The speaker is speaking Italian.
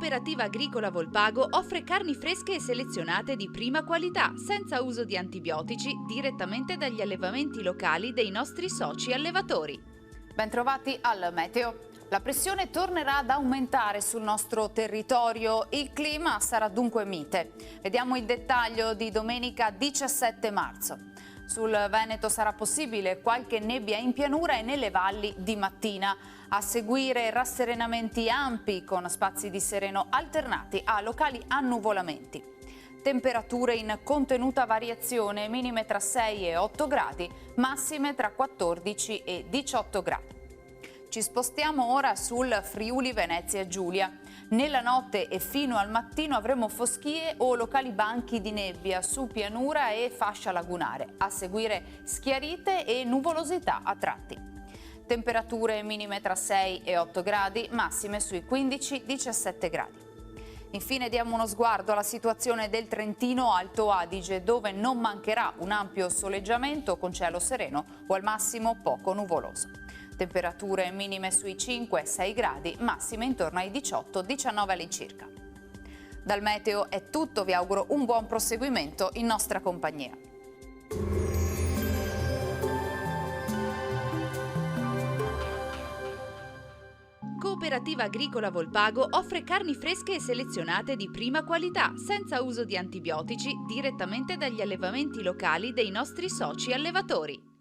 Cooperativa Agricola Volpago offre carni fresche e selezionate di prima qualità, senza uso di antibiotici, direttamente dagli allevamenti locali dei nostri soci allevatori. Bentrovati al Meteo. La pressione tornerà ad aumentare sul nostro territorio, il clima sarà dunque mite. Vediamo il dettaglio di domenica 17 marzo. Sul Veneto sarà possibile qualche nebbia in pianura e nelle valli di mattina. A seguire rasserenamenti ampi con spazi di sereno alternati a locali annuvolamenti. Temperature in contenuta variazione, minime tra 6 e 8 gradi, massime tra 14 e 18 gradi. Ci spostiamo ora sul Friuli Venezia Giulia. Nella notte e fino al mattino avremo foschie o locali banchi di nebbia su pianura e fascia lagunare. A seguire schiarite e nuvolosità a tratti. Temperature minime tra 6 e 8 gradi, massime sui 15-17 gradi. Infine diamo uno sguardo alla situazione del Trentino Alto Adige, dove non mancherà un ampio soleggiamento con cielo sereno o al massimo poco nuvoloso. Temperature minime sui 5-6 gradi, massime intorno ai 18-19 all'incirca. Dal meteo è tutto, vi auguro un buon proseguimento in nostra compagnia. Cooperativa Agricola Volpago offre carni fresche e selezionate di prima qualità, senza uso di antibiotici, direttamente dagli allevamenti locali dei nostri soci allevatori.